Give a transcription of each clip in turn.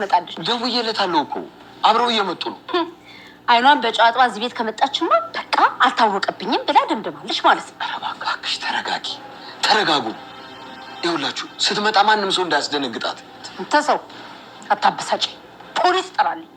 መጣልሽ ደውዬለታለሁ እኮ አብረው እየመጡ ነው። አይኗን በጨዋታዋ እዚህ ቤት ከመጣችማ በቃ አልታወቀብኝም ብላ ደምድማለች ማለት ነው። እባክሽ ተረጋጊ፣ ተረጋጉ። ይኸውላችሁ ስትመጣ ማንም ሰው እንዳያስደነግጣት። ተሰው አታበሳጭ፣ ፖሊስ ጠራልኝ።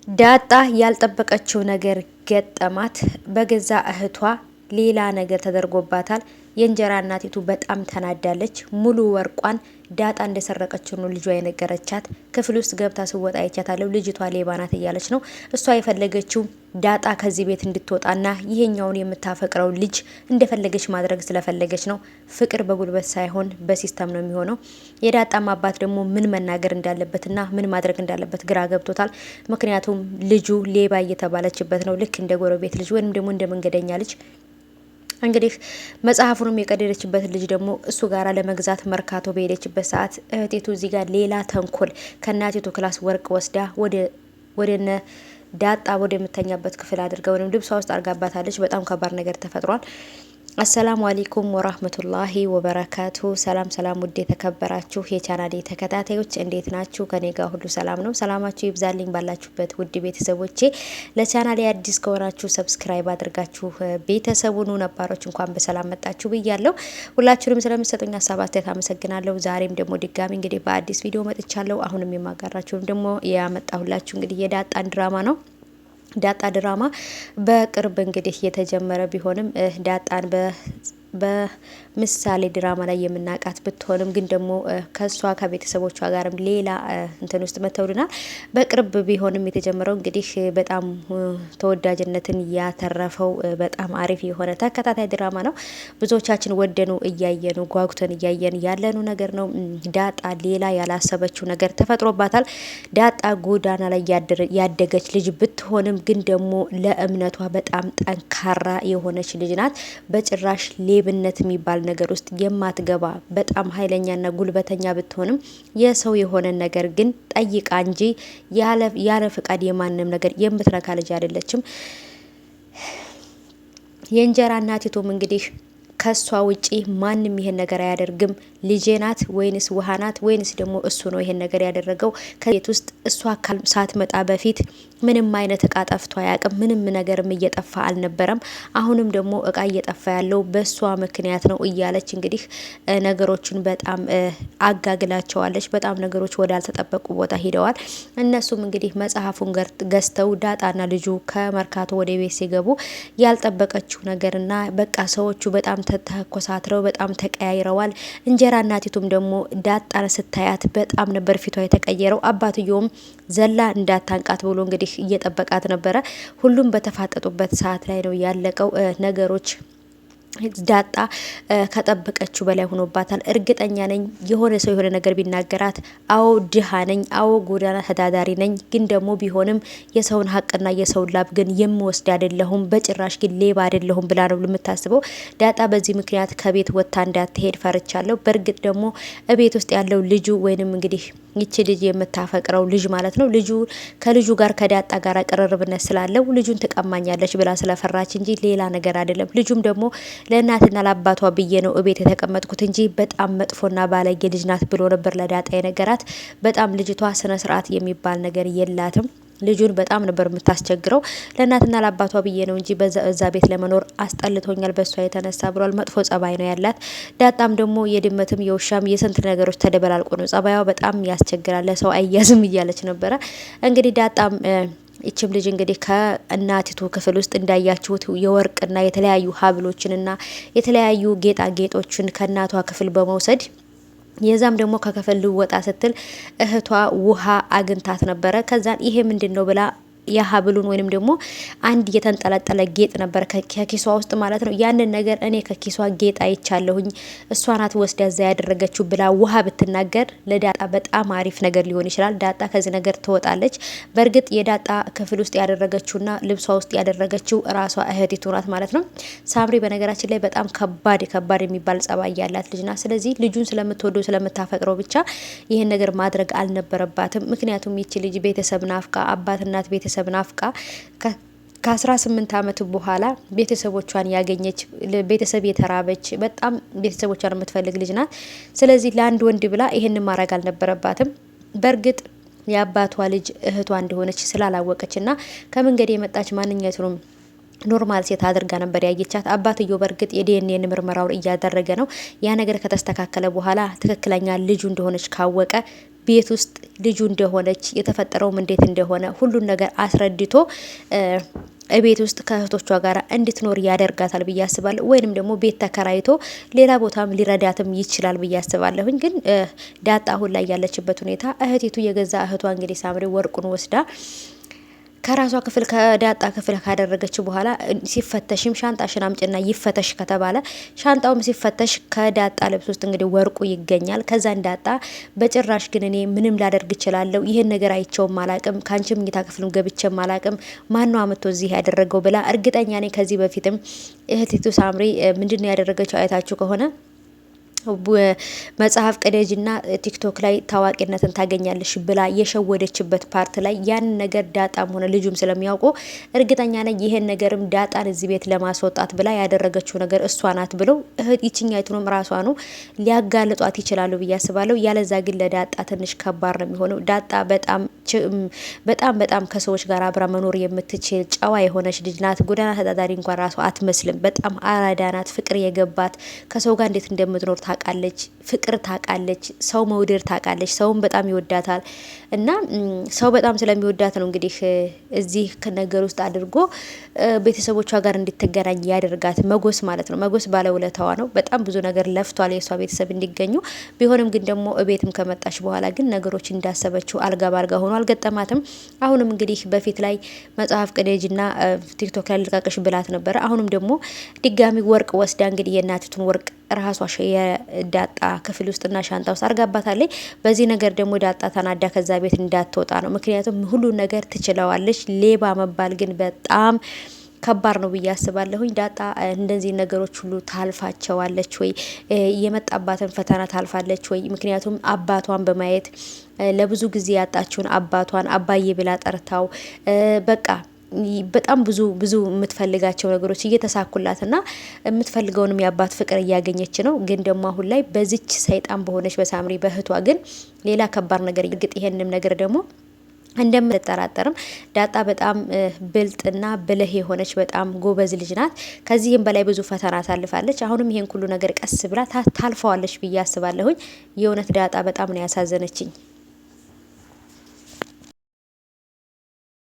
ዳጣ ያልጠበቀችው ነገር ገጠማት። በገዛ እህቷ ሌላ ነገር ተደርጎባታል። የእንጀራ እናቲቱ በጣም ተናዳለች። ሙሉ ወርቋን ዳጣ እንደሰረቀችው ነው ልጇ የነገረቻት። ክፍል ውስጥ ገብታ ስወጣ አይቻታለሁ። ልጅቷ ሌባ ናት እያለች ነው። እሷ የፈለገችው ዳጣ ከዚህ ቤት እንድትወጣና ይሄኛውን የምታፈቅረው ልጅ እንደፈለገች ማድረግ ስለፈለገች ነው። ፍቅር በጉልበት ሳይሆን በሲስተም ነው የሚሆነው። የዳጣም አባት ደግሞ ምን መናገር እንዳለበትና ምን ማድረግ እንዳለበት ግራ ገብቶታል። ምክንያቱም ልጁ ሌባ እየተባለችበት ነው። ልክ እንደ ጎረቤት ልጅ ወይም ደግሞ እንደ መንገደኛ ልጅ። እንግዲህ መጽሐፉንም የቀደደችበት ልጅ ደግሞ እሱ ጋራ ለመግዛት መርካቶ በሄደችበት ሰዓት እህቴቱ እዚህ ጋር ሌላ ተንኮል ከእናቴቱ ክላስ ወርቅ ወስዳ ወደነ ዳጣ ወደምተኛበት ክፍል አድርጋ ወይም ልብሷ ውስጥ አርጋባታለች። በጣም ከባድ ነገር ተፈጥሯል። አሰላሙ አለይኩም ወራህመቱላሂ ወበረካቱ። ሰላም ውድ የተከበራችሁ የቻናሌ ተከታታዮች እንዴት ናችሁ? ከኔ ጋር ሁሉ ሰላም ነው። ሰላማችሁ ይብዛልኝ ባላችሁበት ውድ ቤተሰቦቼ። ለቻናሌ አዲስ ከሆናችሁ ሰብስክራይብ አድርጋችሁ ቤተሰቡን ነባሮች እንኳን በሰላም መጣችሁ ብያለሁ። ሁላችሁንም ስለምትሰጡኝ ሀሳብ አስተያየት አመሰግናለሁ። ዛሬም ደግሞ ድጋሚ እንግዲህ በአዲስ ቪዲዮ መጥቻለሁ። አሁንም የማጋራችሁም ደግሞ ያመጣሁላችሁ እንግዲህ የዳጣን ድራማ ነው። ዳጣ ድራማ በቅርብ እንግዲህ የተጀመረ ቢሆንም ዳጣን በምሳሌ ድራማ ላይ የምናውቃት ብትሆንም ግን ደግሞ ከሷ ከቤተሰቦቿ ጋርም ሌላ እንትን ውስጥ መተውልናል። በቅርብ ቢሆንም የተጀመረው እንግዲህ በጣም ተወዳጅነትን ያተረፈው በጣም አሪፍ የሆነ ተከታታይ ድራማ ነው። ብዙዎቻችን ወደኑ እያየኑ ጓጉተን እያየን ያለኑ ነገር ነው። ዳጣ ሌላ ያላሰበችው ነገር ተፈጥሮባታል። ዳጣ ጎዳና ላይ ያደገች ልጅ ብትሆንም ግን ደግሞ ለእምነቷ በጣም ጠንካራ የሆነች ልጅ ናት። በጭራሽ ሌብነት የሚባል ነገር ውስጥ የማትገባ በጣም ኃይለኛና ጉልበተኛ ብትሆንም የሰው የሆነ ነገር ግን ጠይቃ እንጂ ያለ ፍቃድ የማንም ነገር የምትነካ ልጅ አይደለችም። የእንጀራ እናቲቱም እንግዲህ ከሷ ውጪ ማንም ይሄን ነገር አያደርግም። ልጄ ናት ወይንስ ውሃ ናት ወይንስ ደግሞ እሱ ነው ይሄን ነገር ያደረገው? ከቤት ውስጥ እሷ ሳትመጣ በፊት ምንም አይነት እቃ ጠፍቶ አያውቅም። ምንም ነገርም እየጠፋ አልነበረም። አሁንም ደግሞ እቃ እየጠፋ ያለው በሷ ምክንያት ነው እያለች እንግዲህ ነገሮችን በጣም አጋግላቸዋለች። በጣም ነገሮች ወዳልተጠበቁ ቦታ ሂደዋል። እነሱም እንግዲህ መጽሐፉን ገዝተው ዳጣና ልጁ ከመርካቶ ወደ ቤት ሲገቡ ያልጠበቀችው ነገርና በቃ ሰዎቹ በጣም ተኮሳትረው በጣም ተቀያይረዋል። እንጀራ እናቲቱም ደግሞ ዳጣን ስታያት በጣም ነበር ፊቷ የተቀየረው። አባትየውም ዘላ እንዳታንቃት ብሎ እንግዲህ እየጠበቃት ነበረ። ሁሉም በተፋጠጡበት ሰዓት ላይ ነው ያለቀው ነገሮች። ዳጣ ከጠበቀችው በላይ ሆኖባታል። እርግጠኛ ነኝ የሆነ ሰው የሆነ ነገር ቢናገራት አዎ ድሃ ነኝ፣ አዎ ጎዳና ተዳዳሪ ነኝ፣ ግን ደግሞ ቢሆንም የሰውን ሀቅና የሰውን ላብ ግን የምወስድ አይደለሁም፣ በጭራሽ ግን ሌባ አይደለሁም ብላ ነው የምታስበው። ዳጣ በዚህ ምክንያት ከቤት ወጥታ እንዳትሄድ ፈርቻለሁ። በእርግጥ ደግሞ እቤት ውስጥ ያለው ልጁ ወይንም እንግዲህ ይቺ ልጅ የምታፈቅረው ልጅ ማለት ነው ልጁ ከልጁ ጋር ከዳጣ ጋር ቅርርብነት ስላለው ልጁን ትቀማኛለች ብላ ስለፈራች እንጂ ሌላ ነገር አይደለም። ልጁም ደግሞ ለእናትና ለአባቷ ብዬ ነው እቤት የተቀመጥኩት እንጂ በጣም መጥፎና ባለጌ ልጅ ናት ብሎ ነበር ለዳጣ የነገራት። በጣም ልጅቷ ስነ ስርዓት የሚባል ነገር የላትም። ልጁን በጣም ነበር የምታስቸግረው። ለእናትና ለአባቷ ብዬ ነው እንጂ በዛ ቤት ለመኖር አስጠልቶኛል በሷ የተነሳ ብሏል። መጥፎ ጸባይ ነው ያላት። ዳጣም ደግሞ የድመትም የውሻም የስንት ነገሮች ተደበላልቆ ነው ጸባይዋ፣ በጣም ያስቸግራል፣ ለሰው አያዝም እያለች ነበረ። እንግዲህ ዳጣም ይችም ልጅ እንግዲህ ከእናቲቱ ክፍል ውስጥ እንዳያችሁት የወርቅና የተለያዩ ሀብሎችንና የተለያዩ ጌጣጌጦችን ከእናቷ ክፍል በመውሰድ የዛም ደግሞ ከክፍል ልወጣ ስትል እህቷ ውሃ አግኝታት ነበረ። ከዛን ይሄ ምንድን ነው ብላ የሀብሉን ወይንም ደግሞ አንድ የተንጠለጠለ ጌጥ ነበር ከኪሷ ውስጥ ማለት ነው። ያንን ነገር እኔ ከኪሷ ጌጥ አይቻለሁኝ እሷ ናት ወስዳ እዛ ያደረገችው ብላ ውሃ ብትናገር ለዳጣ በጣም አሪፍ ነገር ሊሆን ይችላል። ዳጣ ከዚህ ነገር ትወጣለች። በእርግጥ የዳጣ ክፍል ውስጥ ያደረገችውና ልብሷ ውስጥ ያደረገችው ራሷ እህቲቱ ናት ማለት ነው። ሳምሪ በነገራችን ላይ በጣም ከባድ የሚባል ጸባይ ያላት ልጅ ናት። ስለዚህ ልጁን ስለምትወደው ስለምታፈቅረው ብቻ ይህን ነገር ማድረግ አልነበረባትም። ምክንያቱም ይቺ ልጅ ቤተሰብ ናፍቃ አባት እናት ቤተሰብ ናፍቃ ከ18 ዓመት በኋላ ቤተሰቦቿን ያገኘች ቤተሰብ የተራበች በጣም ቤተሰቦቿን የምትፈልግ ልጅ ናት። ስለዚህ ለአንድ ወንድ ብላ ይሄንን ማድረግ አልነበረባትም። በእርግጥ የአባቷ ልጅ እህቷ እንደሆነች ስላላወቀችና ከመንገድ የመጣች ማንኛቱንም ኖርማል ሴት አድርጋ ነበር ያየቻት። አባትዮ በእርግጥ የዲኤንኤ ምርመራውን እያደረገ ነው። ያ ነገር ከተስተካከለ በኋላ ትክክለኛ ልጁ እንደሆነች ካወቀ ቤት ውስጥ ልጁ እንደሆነች የተፈጠረውም እንዴት እንደሆነ ሁሉን ነገር አስረድቶ ቤት ውስጥ ከእህቶቿ ጋር እንድትኖር ያደርጋታል ብዬ አስባለሁ። ወይንም ደግሞ ቤት ተከራይቶ ሌላ ቦታም ሊረዳትም ይችላል ብዬ አስባለሁኝ። ግን ዳጣ አሁን ላይ ያለችበት ሁኔታ እህቲቱ የገዛ እህቷ እንግዲህ ሳምሪ ወርቁን ወስዳ ከራሷ ክፍል ከዳጣ ክፍል ካደረገችው በኋላ ሲፈተሽም ሻንጣሽን አምጭና ይፈተሽ ከተባለ ሻንጣውም ሲፈተሽ ከዳጣ ልብስ ውስጥ እንግዲህ ወርቁ ይገኛል። ከዛ ዳጣ በጭራሽ ግን እኔ ምንም ላደርግ እችላለሁ፣ ይሄን ነገር አይቼውም አላቅም፣ ካንቺም መኝታ ክፍልም ገብቼም አላቅም፣ ማነው አመቶ እዚህ ያደረገው ብላ እርግጠኛ ነኝ ከዚህ በፊትም እህቲቱ ሳምሪ ምንድነው ያደረገችው አይታችሁ ከሆነ መጽሐፍ ቅደጅና ቲክቶክ ላይ ታዋቂነትን ታገኛለሽ ብላ የሸወደችበት ፓርት ላይ ያን ነገር ዳጣም ሆነ ልጁም ስለሚያውቁ እርግጠኛ ነኝ ይሄን ነገርም ዳጣን እዚህ ቤት ለማስወጣት ብላ ያደረገችው ነገር እሷ ናት ብለው ይችኛይቱንም ራሷ ነው ሊያጋልጧት ይችላሉ ብዬ አስባለሁ። ያለዛ ግን ለዳጣ ትንሽ ከባድ ነው የሚሆነው። ዳጣ በጣም ከሰዎች ጋር አብራ መኖር የምትችል ጨዋ የሆነች ልጅ ናት። ጎዳና ተዳዳሪ እንኳን ራሷ አትመስልም። በጣም አራዳ ናት። ፍቅር የገባት ከሰው ጋር እንዴት እንደምትኖር ታቃለች፣ ፍቅር ታቃለች፣ ሰው መውደድ ታቃለች። ሰውን በጣም ይወዳታል እና ሰው በጣም ስለሚወዳት ነው እንግዲህ እዚህ ነገር ውስጥ አድርጎ ቤተሰቦቿ ጋር እንድትገናኝ ያደርጋት መጎስ ማለት ነው። መጎስ ባለውለታዋ ነው። በጣም ብዙ ነገር ለፍቷል የሷ ቤተሰብ እንዲገኙ። ቢሆንም ግን ደግሞ እቤትም ከመጣች በኋላ ግን ነገሮች እንዳሰበችው አልጋ ባልጋ ሆኖ አልገጠማትም። አሁንም እንግዲህ በፊት ላይ መጽሐፍ ቅደጅና ቲክቶክ ላይ ልቃቀሽ ብላት ነበረ። አሁንም ደግሞ ድጋሚ ወርቅ ወስዳ እንግዲህ የእናቲቱን ወርቅ ራሷ የዳጣ ክፍል ውስጥና ሻንጣ ውስጥ አርጋባታለች። በዚህ ነገር ደግሞ ዳጣ ተናዳ ከዛ ቤት እንዳትወጣ ነው። ምክንያቱም ሁሉ ነገር ትችለዋለች። ሌባ መባል ግን በጣም ከባድ ነው ብዬ አስባለሁኝ። ዳጣ እንደዚህ ነገሮች ሁሉ ታልፋቸዋለች ወይ? የመጣባትን ፈተና ታልፋለች ወይ? ምክንያቱም አባቷን በማየት ለብዙ ጊዜ ያጣችውን አባቷን አባዬ ብላ ጠርታው በቃ በጣም ብዙ የምትፈልጋቸው ነገሮች እየተሳኩላትና የምትፈልገውንም የአባት ፍቅር እያገኘች ነው። ግን ደግሞ አሁን ላይ በዚች ሰይጣን በሆነች በሳምሪ በእህቷ ግን ሌላ ከባድ ነገር እርግጥ ይሄንም ነገር ደግሞ እንደምትጠራጠርም ዳጣ በጣም ብልጥና ብልህ የሆነች በጣም ጎበዝ ልጅ ናት። ከዚህም በላይ ብዙ ፈተና ታልፋለች። አሁንም ይሄን ሁሉ ነገር ቀስ ብላ ታልፈዋለች ብዬ አስባለሁኝ። የእውነት ዳጣ በጣም ነው ያሳዘነችኝ።